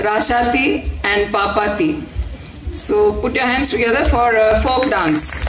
Rashati and Papati. So put your hands together for folk dance.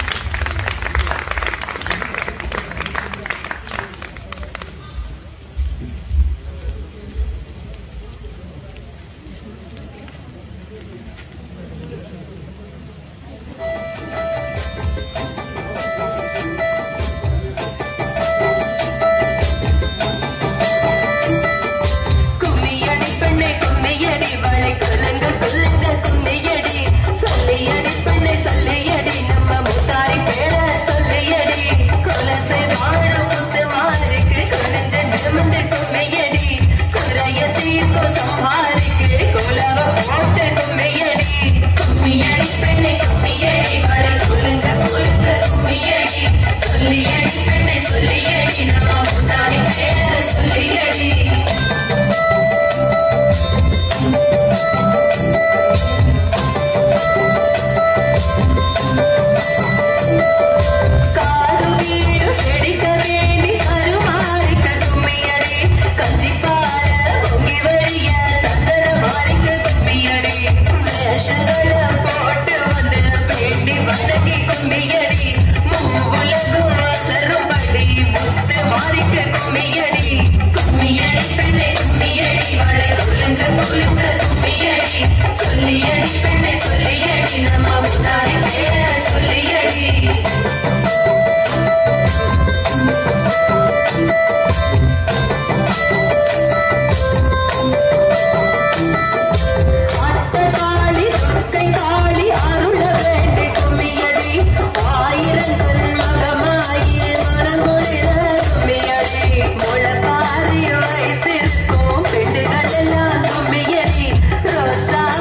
Rosa,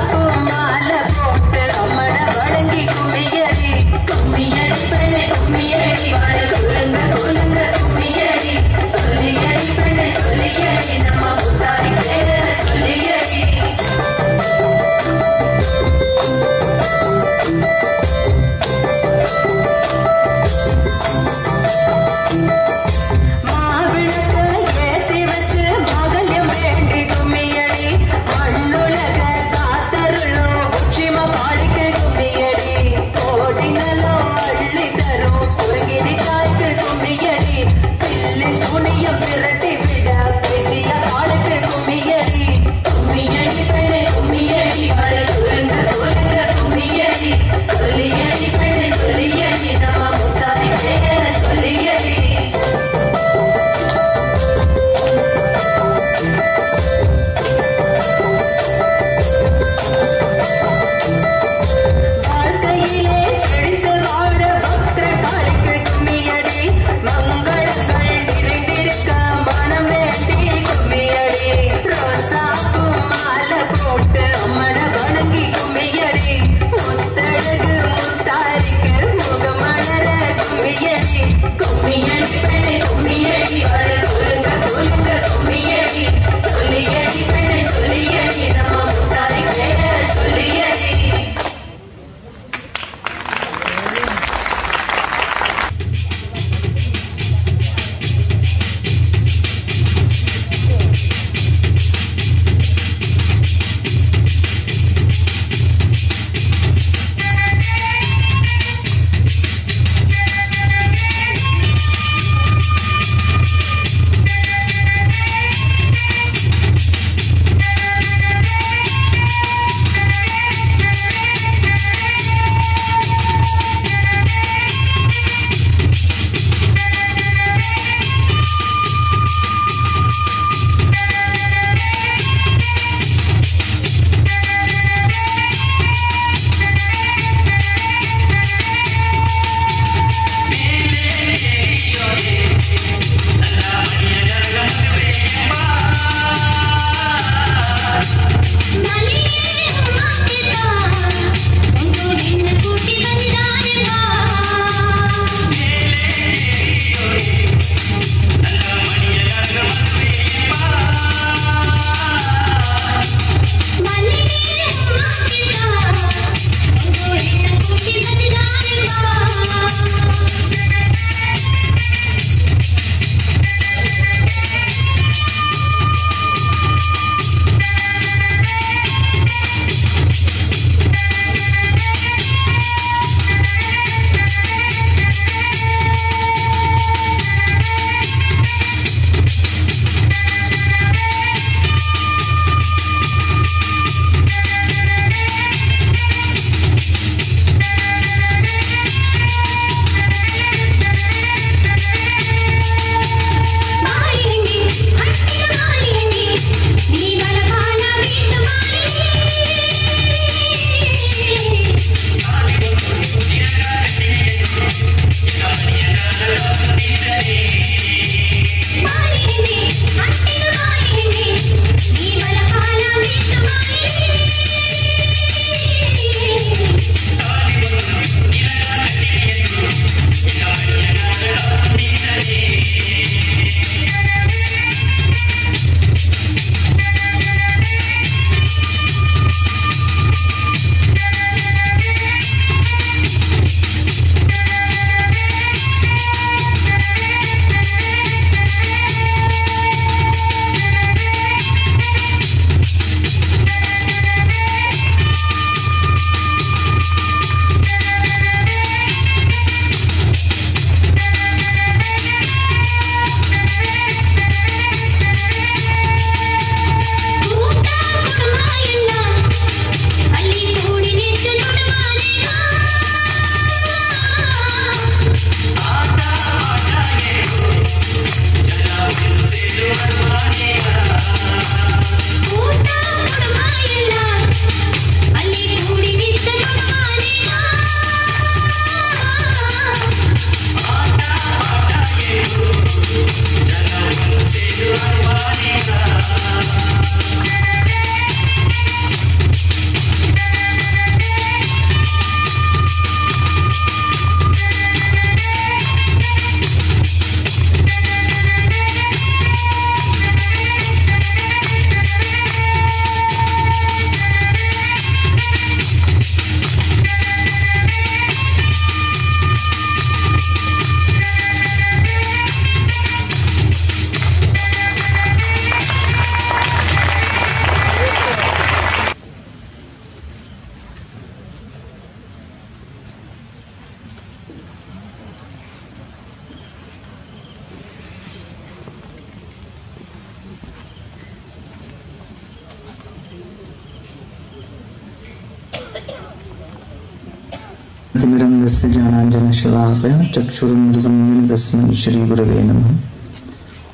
तिमिरन्धस्य ज्ञानाञ्जनशलाकया चक्षुरुन्मिलितं तस्मै श्रीगुरवे नमः।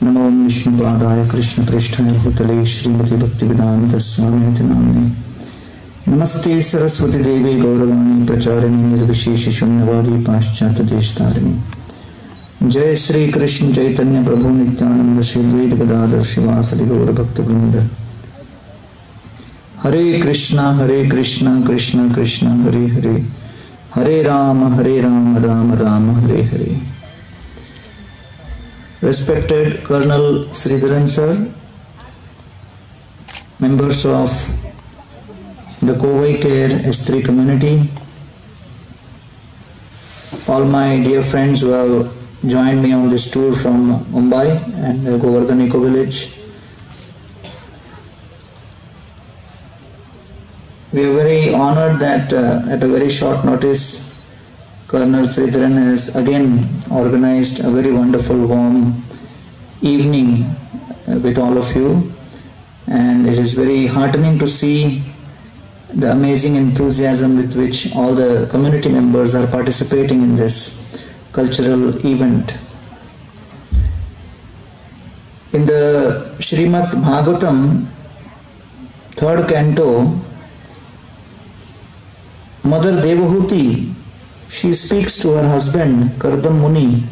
नमो विष्णुपादाय कृष्णप्रेष्ठाय भूतले श्रीमति भक्तिवेदान्त स्वामिनिति नामिने। नमस्ते सरस्वती देवी गौरवाणी प्रचारिणी निर्विशेष शून्यवादी पाश्चात्य देशतारिणी। जय श्री कृष्ण चैतन्य प्रभु नित्यानंद श्री द्वैत गदाधर शिवासदि गौर भक्तवृंद। हरे कृष्णा कृष्ण कृष्ण हरे हरे, हरे Ram Ram Ram Hare Hare. Respected Colonel Sridharan sir, members of the Kovai Care S3 community, all my dear friends who have joined me on this tour from Mumbai and Govardhan Eco Village. We are very honored that at a very short notice Colonel Sridharan has again organized a very wonderful warm evening with all of you, and it is very heartening to see the amazing enthusiasm with which all the community members are participating in this cultural event. In the Srimad Bhagavatam, 3rd canto, Mother Devahuti, she speaks to her husband Kardam Muni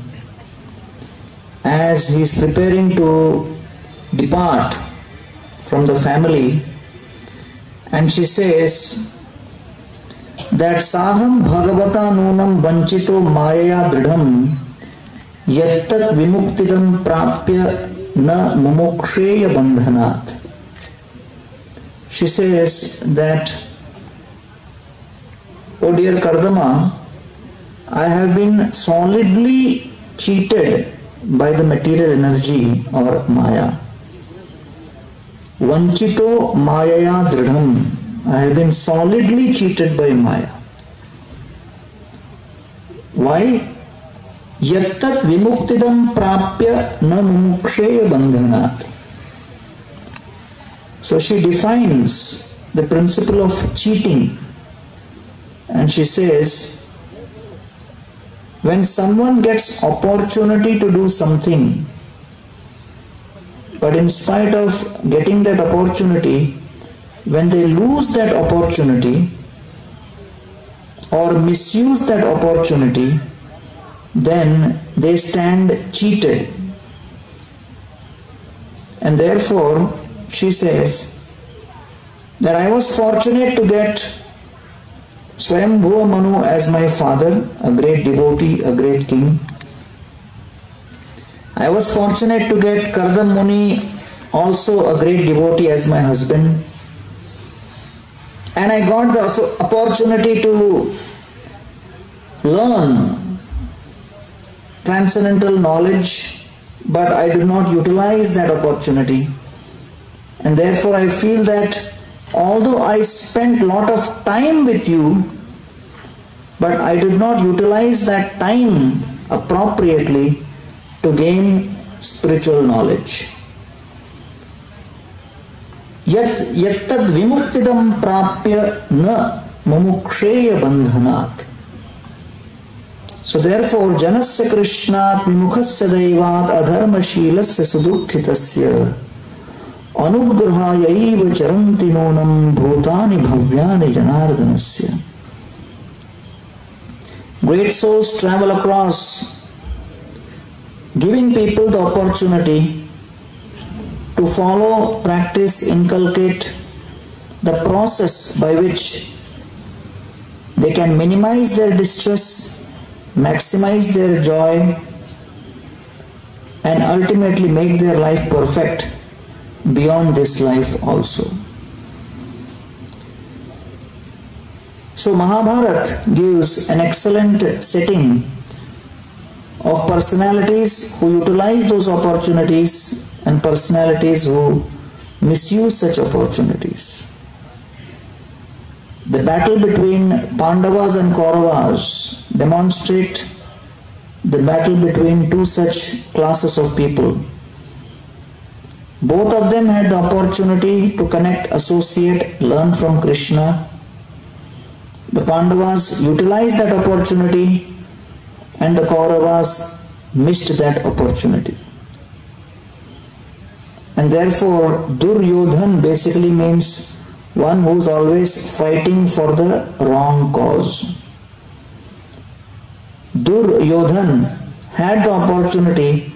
as he is preparing to depart from the family, and she says that Saham Bhagavata Nunam Vanchito Mayaya Dridham Yattat Vimuktidam Prapya Na Mumuksheya Bandhanat. She says that, oh dear Kardama, I have been solidly cheated by the material energy or Maya. Vanchito Mayaya Dridham. I have been solidly cheated by Maya. Why? Yattat vimuktidam prapya na mumuksheya bandhanat. So she defines the principle of cheating, and she says, when someone gets opportunity to do something, but in spite of getting that opportunity, when they lose that opportunity or misuse that opportunity, then they stand cheated. And therefore, she says that I was fortunate to get Swayambhuva Manu as my father, a great devotee, a great king. I was fortunate to get Kardam Muni, also a great devotee, as my husband. And I got the opportunity to learn transcendental knowledge, but I did not utilize that opportunity. And therefore I feel that although I spent a lot of time with you, but I did not utilize that time appropriately to gain spiritual knowledge. Yattad vimuktidam prapya na mumuksheya bandhanat. So therefore, janasya krishnat vimukhasya daivat adharmashilasya sudukhitasya अनुग्रहायैव चरन्ति नूनं भूतानि भव्यानि जनार्दनस्य. Great souls travel across, giving people the opportunity to follow, practice, inculcate the process by which they can minimize their distress, maximize their joy, and ultimately make their life perfect beyond this life also. So Mahabharata gives an excellent setting of personalities who utilize those opportunities and personalities who misuse such opportunities. The battle between Pandavas and Kauravas demonstrate the battle between two such classes of people. Both of them had the opportunity to connect, associate, learn from Krishna, the Pandavas utilized that opportunity and the Kauravas missed that opportunity. And therefore Duryodhan basically means one who is always fighting for the wrong cause. Duryodhan had the opportunity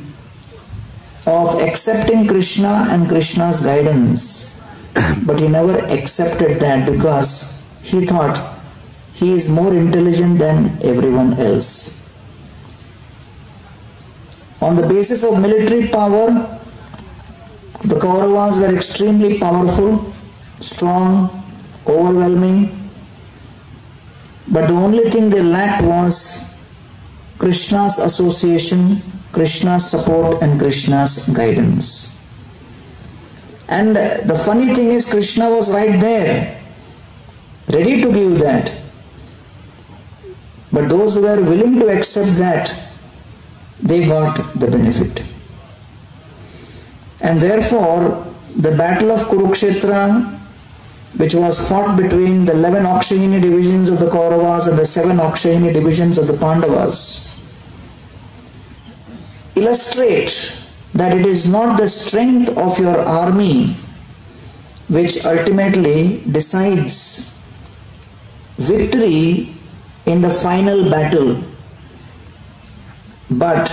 of accepting Krishna and Krishna's guidance, but he never accepted that because he thought he is more intelligent than everyone else. On the basis of military power, the Kauravas were extremely powerful, strong, overwhelming, but the only thing they lacked was Krishna's association, Krishna's support and Krishna's guidance. And the funny thing is, Krishna was right there, ready to give that. But those who were willing to accept that, they got the benefit. And therefore, the battle of Kurukshetra, which was fought between the 11 Akshayini divisions of the Kauravas and the 7 Akshayini divisions of the Pandavas, illustrate that it is not the strength of your army which ultimately decides victory in the final battle, but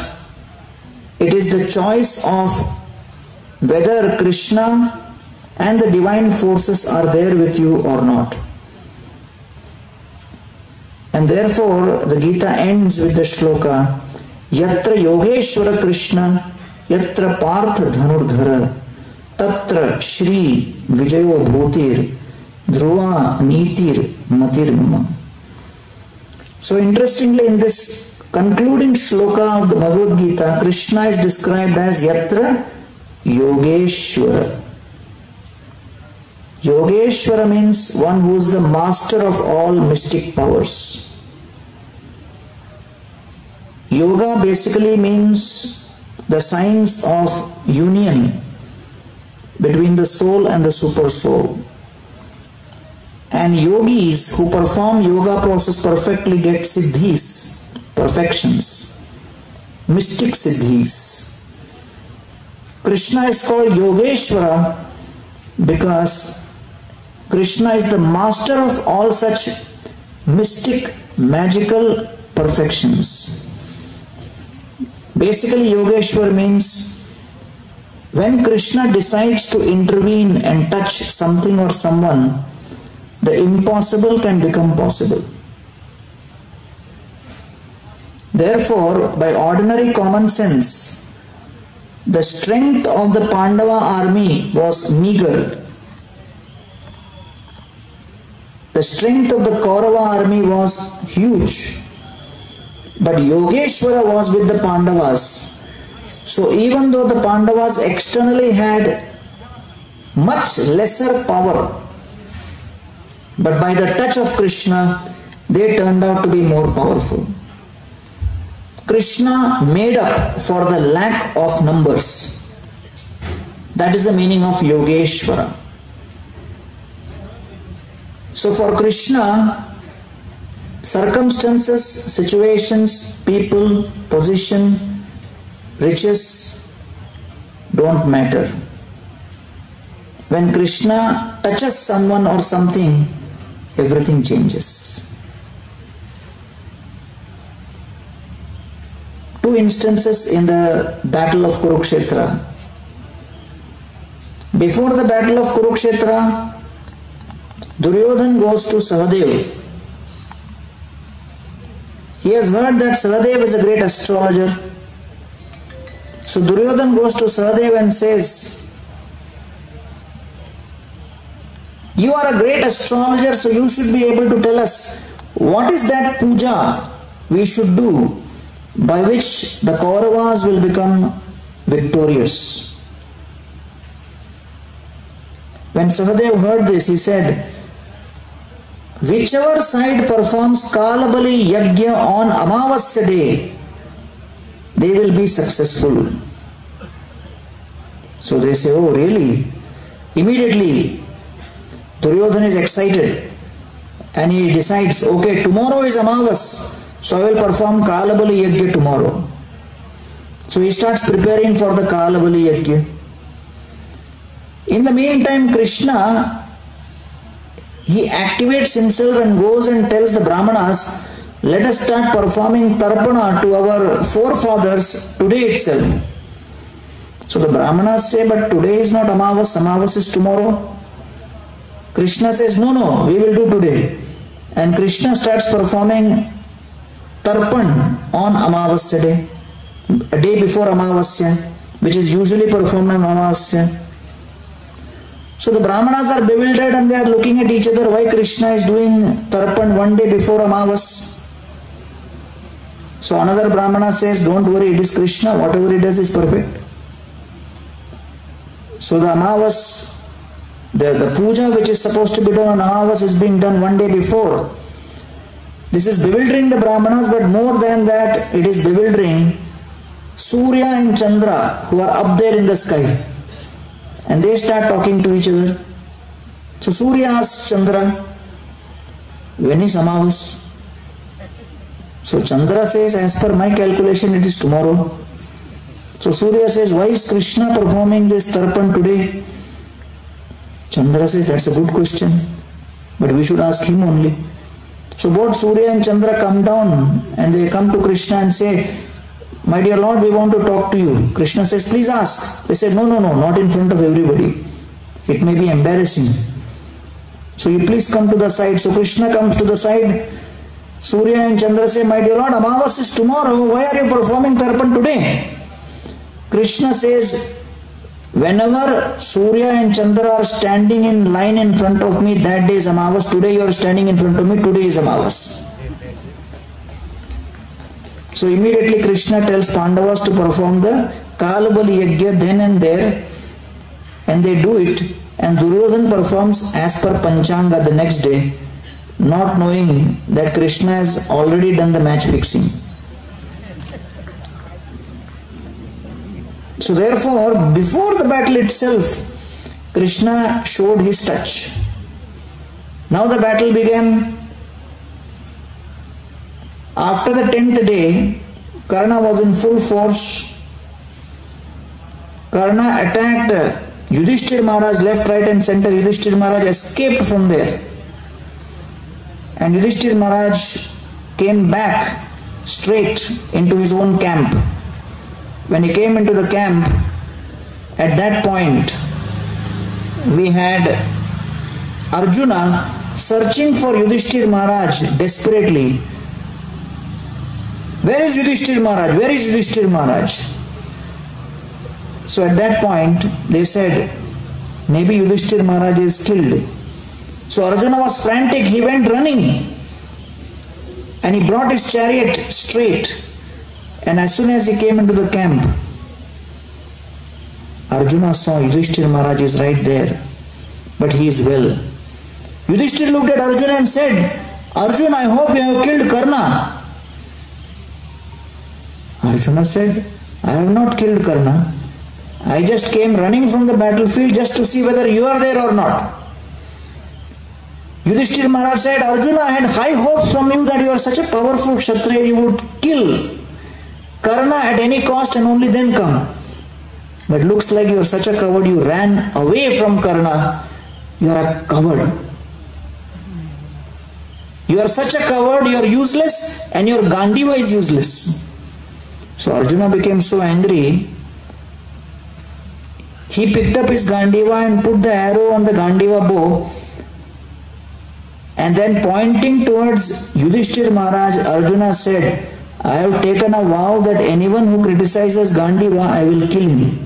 it is the choice of whether Krishna and the divine forces are there with you or not. And therefore the Gita ends with the shloka, Yatra Yogeshwara Krishna, Yatra Partha Dhanurdhara, Tatra Shri Vijayo Bhutir, Dhruva Nitir Matir Mama. So interestingly, in this concluding shloka of the Bhagavad Gita, Krishna is described as Yatra Yogeshwara. Yogeshwara means one who is the master of all mystic powers. Yoga basically means the science of union between the soul and the super soul. And yogis who perform yoga process perfectly get siddhis, perfections, mystic siddhis. Krishna is called Yogeshwara because Krishna is the master of all such mystic, magical perfections. Basically, Yogeshwar means when Krishna decides to intervene and touch something or someone, the impossible can become possible. Therefore, by ordinary common sense, the strength of the Pandava army was meager. The strength of the Kaurava army was huge. But Yogeshwara was with the Pandavas. So even though the Pandavas externally had much lesser power, but by the touch of Krishna, they turned out to be more powerful. Krishna made up for the lack of numbers. That is the meaning of Yogeshwara. So for Krishna, circumstances, situations, people, position, riches don't matter. When Krishna touches someone or something, everything changes. Two instances in the battle of Kurukshetra. Before the battle of Kurukshetra, Duryodhan goes to Sahadev. He has heard that Sahadev is a great astrologer. So Duryodhan goes to Sahadev and says, you are a great astrologer, so you should be able to tell us what is that puja we should do by which the Kauravas will become victorious. When Sahadev heard this, he said, whichever side performs Kalabali Yajna on Amavasya day, they will be successful. So they say, oh really? Immediately Duryodhana is excited and he decides, okay, tomorrow is Amavas, so I will perform Kalabali Yajna tomorrow. So he starts preparing for the Kalabali Yajna. In the meantime, Krishna, he activates himself and goes and tells the Brahmanas, let us start performing Tarpana to our forefathers today itself. So the Brahmanas say, but today is not Amavas, Amavas is tomorrow. Krishna says, no, we will do today. And Krishna starts performing Tarpan on Amavasya day, a day before Amavasya, which is usually performed on Amavasya. So the Brahmanas are bewildered and they are looking at each other, why Krishna is doing Tarpan one day before Amavas. So another Brahmana says, don't worry, it is Krishna, whatever he does is perfect. So the Amavas, the puja which is supposed to be done on Amavas is being done one day before. This is bewildering the Brahmanas, but more than that, it is bewildering Surya and Chandra who are up there in the sky. And they start talking to each other. So Surya asks Chandra, when is Amavas? So Chandra says, as per my calculation, it is tomorrow. So Surya says, why is Krishna performing this Tarpan today? Chandra says, that's a good question, but we should ask him only. So both Surya and Chandra come down and they come to Krishna and say, my dear Lord, we want to talk to you. Krishna says, please ask. They say, no, not in front of everybody. It may be embarrassing. So you please come to the side. So Krishna comes to the side. Surya and Chandra say, my dear Lord, Amavas is tomorrow. Why are you performing Tarpan today? Krishna says, whenever Surya and Chandra are standing in line in front of me, that day is Amavas. Today you are standing in front of me, today is Amavas. So immediately Krishna tells Pandavas to perform the Kalabali Yajna then and there, and they do it, and Duryodhana performs as per Panchanga the next day, not knowing that Krishna has already done the match fixing. So therefore, before the battle itself, Krishna showed his touch. Now the battle began. After the 10th day, Karna was in full force. Karna attacked Yudhishthir Maharaj left, right and center. Yudhishthir Maharaj escaped from there. And Yudhishthir Maharaj came back straight into his own camp. When he came into the camp, at that point, we had Arjuna searching for Yudhishthir Maharaj desperately. Where is Yudhishthir Maharaj? Where is Yudhishthir Maharaj? So at that point, they said, maybe Yudhishthir Maharaj is killed. So Arjuna was frantic. He went running. And he brought his chariot straight. And as soon as he came into the camp, Arjuna saw Yudhishthir Maharaj is right there. But he is well. Yudhishthir looked at Arjuna and said, Arjuna, I hope you have killed Karna. Arjuna said, I have not killed Karna. I just came running from the battlefield just to see whether you are there or not. Yudhishthir Maharaj said, Arjuna, I had high hopes from you that you are such a powerful Kshatriya, you would kill Karna at any cost and only then come. But looks like you are such a coward, you ran away from Karna. You are a coward. You are such a coward, you are useless, and your Gandiva is useless. So Arjuna became so angry, he picked up his Gandiva and put the arrow on the Gandiva bow, and then pointing towards Yudhishthir Maharaj, Arjuna said, I have taken a vow that anyone who criticizes Gandiva, I will kill him.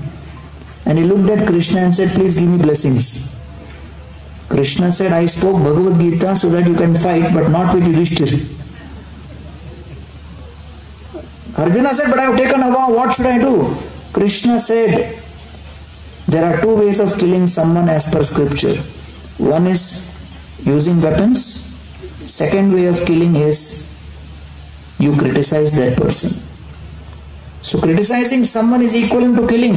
And he looked at Krishna and said, please give me blessings. Krishna said, I spoke Bhagavad Gita so that you can fight, but not with Yudhishthir. Arjuna said, but I have taken a vow, what should I do? Krishna said, there are two ways of killing someone as per scripture. One is using weapons. Second way of killing is you criticize that person. So criticizing someone is equivalent to killing.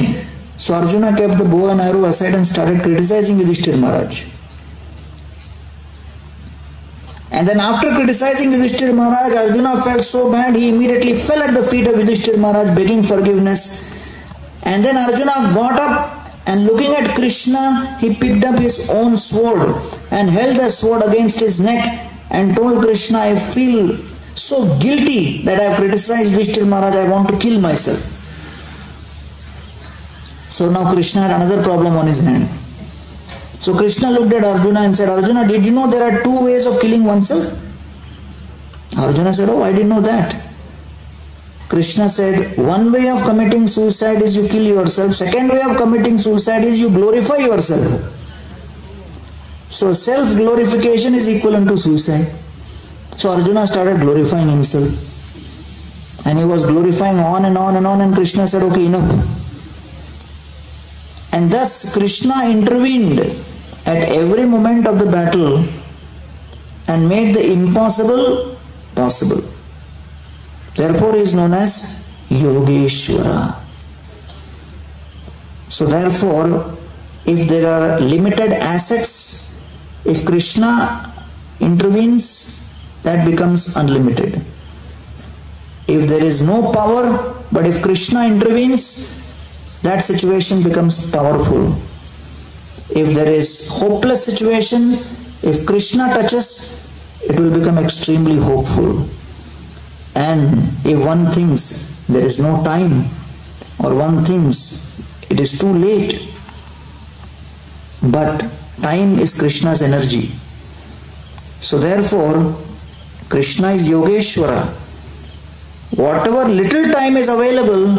So Arjuna kept the bow and arrow aside and started criticizing Yudhishthir Maharaj. And then after criticizing Yudhishthira Maharaj, Arjuna felt so bad, he immediately fell at the feet of Yudhishthira Maharaj begging forgiveness. And then Arjuna got up and looking at Krishna, he picked up his own sword and held the sword against his neck and told Krishna, I feel so guilty that I have criticized Yudhishthira Maharaj, I want to kill myself. So now Krishna had another problem on his hand. So Krishna looked at Arjuna and said, Arjuna, did you know there are two ways of killing oneself? Arjuna said, oh, I didn't know that. Krishna said, one way of committing suicide is you kill yourself. Second way of committing suicide is you glorify yourself. So self-glorification is equivalent to suicide. So Arjuna started glorifying himself. And he was glorifying on and on and on, and Krishna said, okay, enough. And thus Krishna intervened at every moment of the battle and made the impossible possible. Therefore he is known as Yogeshwara. So therefore, if there are limited assets, if Krishna intervenes, that becomes unlimited. If there is no power, but if Krishna intervenes, that situation becomes powerful. If there is hopeless situation, if Krishna touches, it will become extremely hopeful. And if one thinks there is no time, or one thinks it is too late, but time is Krishna's energy. So therefore, Krishna is Yogeshwara. Whatever little time is available,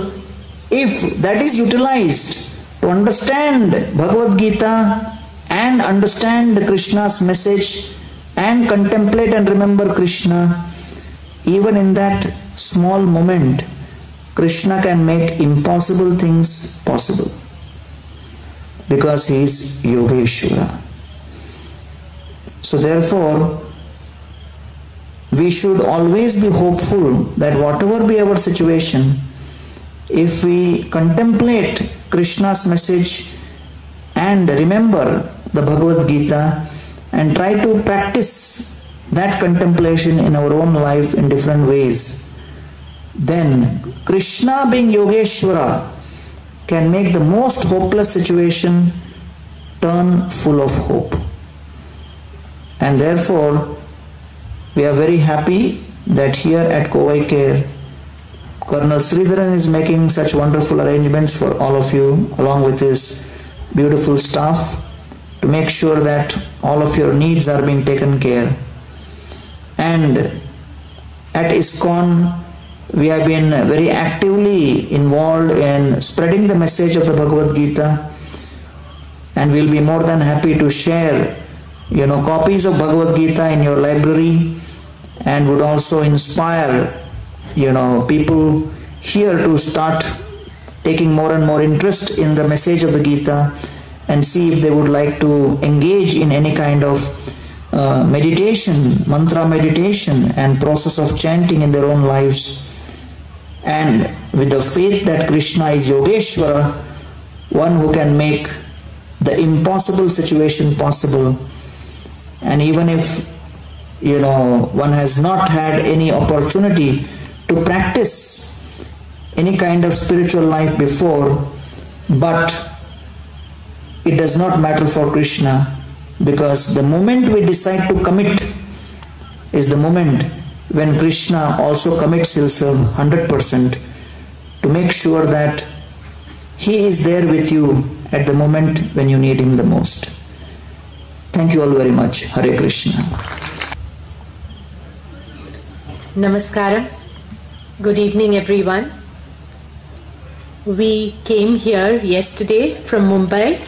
if that is utilized to understand Bhagavad Gita and understand Krishna's message and contemplate and remember Krishna, even in that small moment, Krishna can make impossible things possible, because he is Yogeshwara. So therefore, we should always be hopeful that whatever be our situation, if we contemplate Krishna's message and remember the Bhagavad Gita and try to practice that contemplation in our own life in different ways, then Krishna being Yogeshwara can make the most hopeless situation turn full of hope. And therefore, we are very happy that here at Kovai Care, Colonel Sridharan is making such wonderful arrangements for all of you, along with his beautiful staff, to make sure that all of your needs are being taken care. And at ISKCON, we have been very actively involved in spreading the message of the Bhagavad Gita, and we'll be more than happy to share, copies of Bhagavad Gita in your library, and would also inspire, people here to start taking more and more interest in the message of the Gita and see if they would like to engage in any kind of meditation, mantra meditation and process of chanting in their own lives. And with the faith that Krishna is Yogeshwara, one who can make the impossible situation possible. And even if one has not had any opportunity to practice any kind of spiritual life before, but it does not matter for Krishna, because the moment we decide to commit is the moment when Krishna also commits himself 100% to make sure that he is there with you at the moment when you need him the most. Thank you all very much. Hare Krishna. Namaskaram. Good evening, everyone. We came here yesterday from Mumbai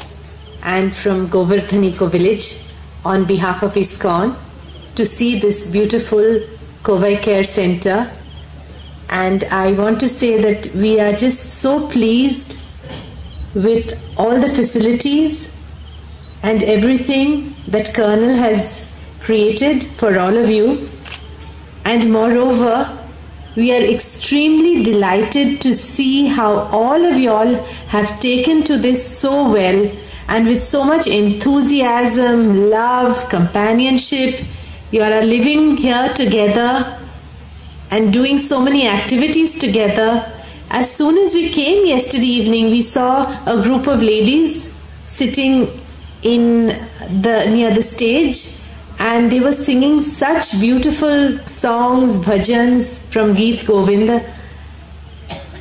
and from Govardhan Eco Village on behalf of ISKCON to see this beautiful Kovai Care Center, and I want to say that we are just so pleased with all the facilities and everything that Colonel has created for all of you. And moreover, we are extremely delighted to see how all of y'all have taken to this so well and with so much enthusiasm, love, companionship, You all are living here together and doing so many activities together. As soon as we came yesterday evening, we saw a group of ladies sitting near the stage, and they were singing such beautiful songs, bhajans from Geet Govinda,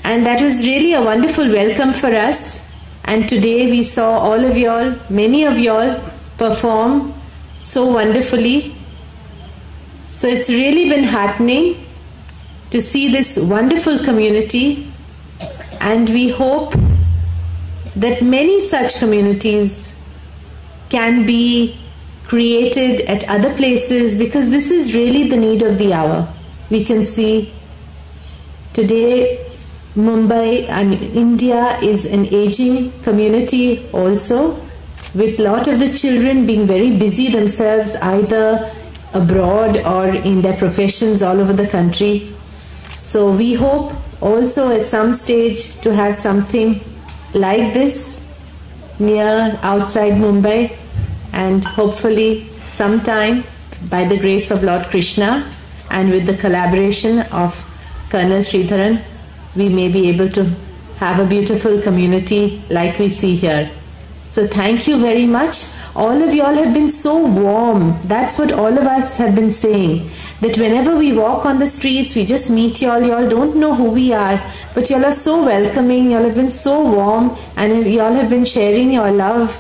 and that was really a wonderful welcome for us. And today we saw all of y'all, many of y'all perform so wonderfully. So it's really been heartening to see this wonderful community, and we hope that many such communities can be created at other places, because this is really the need of the hour. We can see today Mumbai, India is an aging community also, with a lot of the children being very busy themselves, either abroad or in their professions all over the country. So we hope also at some stage to have something like this near outside Mumbai, and hopefully sometime by the grace of Lord Krishna and with the collaboration of Colonel Sridharan, we may be able to have a beautiful community like we see here. So thank you very much. All of y'all have been so warm. That's what all of us have been saying, that whenever we walk on the streets, we just meet y'all. Y'all don't know who we are, but y'all are so welcoming. Y'all have been so warm, and y'all have been sharing your love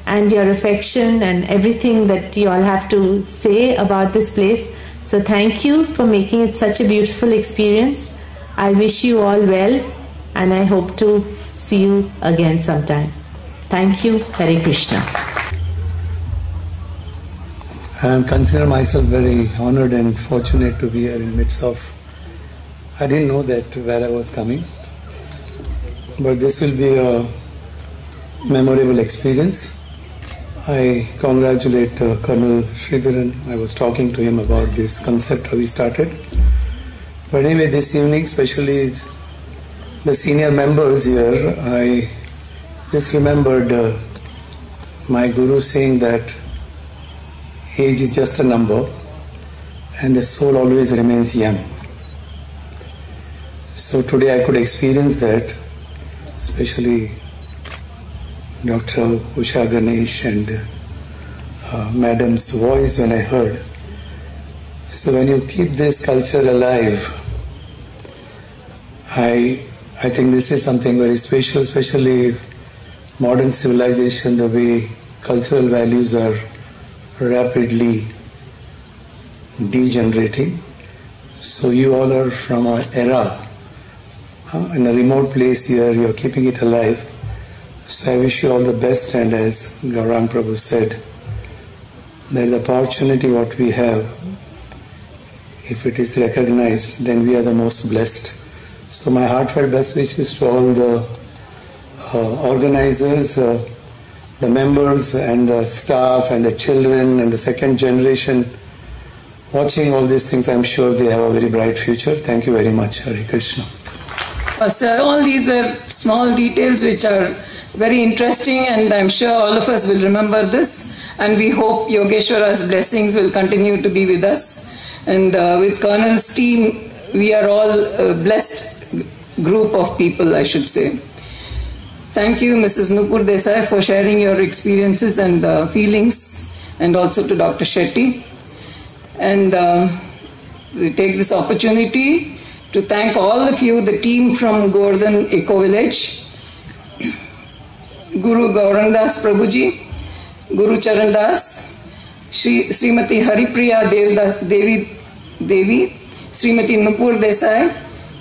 and your affection and everything that y'all have to say about this place. So thank you for making it such a beautiful experience. I wish you all well, and I hope to see you again sometime. Thank you. Hare Krishna. I consider myself very honored and fortunate to be here in midst of, I didn't know that where I was coming, but this will be a memorable experience. I congratulate Colonel Sridharan. I was talking to him about this concept, how we started. But anyway, this evening, especially the senior members here, I just remembered my guru saying that age is just a number and the soul always remains young. So today I could experience that, especially Dr. Usha Ganesh and Madam's voice when I heard. So when you keep this culture alive, I think this is something very special, especially modern civilization, the way cultural values are rapidly degenerating. So you all are from an era, in a remote place here, you're keeping it alive. So I wish you all the best, and as Gaurang Prabhu said, that the opportunity what we have, if it is recognized, then we are the most blessed. So my heartfelt best wishes to all the organizers, the members and the staff and the children and the second generation watching all these things. I'm sure they have a very bright future. Thank you very much. Hare Krishna. Sir, all these were small details which are very interesting, and I'm sure all of us will remember this, and we hope Yogeshwara's blessings will continue to be with us. And with Colonel's team, we are all a blessed group of people, I should say. Thank you, Mrs. Nupur Desai, for sharing your experiences and feelings, and also to Dr. Shetty. And we take this opportunity to thank all of you, the team from Govardhan Eco Village, Guru Gaurangdas Prabhuji, Guru Charandas, Srimati Haripriya Devi, Srimati Nupur Desai,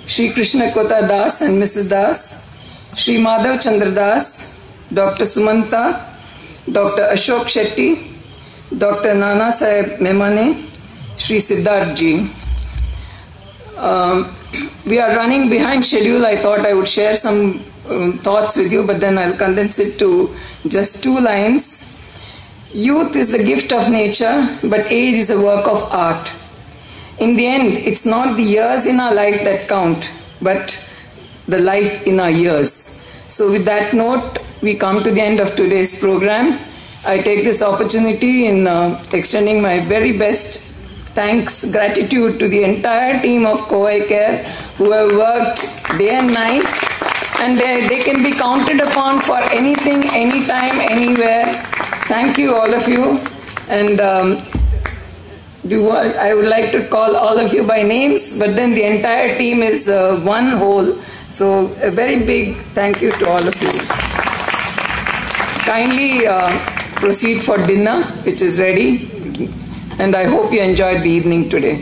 Shri Krishna Kota Das and Mrs. Das, Shri Madhav Chandra Das, Dr. Sumanta, Dr. Ashok Shetty, Dr. Nana Saheb Memane, Shri Siddharth Ji. We are running behind schedule. I thought I would share some thoughts with you, but then I'll condense it to just 2 lines. Youth is the gift of nature, but age is a work of art. In the end, it's not the years in our life that count, but the life in our years. So with that note, we come to the end of today's program. I take this opportunity in extending my very best thanks, gratitude to the entire team of Kovai Care who have worked day and night, and they can be counted upon for anything, anytime, anywhere. Thank you, all of you. And I would like to call all of you by names, but then the entire team is one whole. So a very big thank you to all of you. Kindly proceed for dinner, which is ready, and I hope you enjoyed the evening today.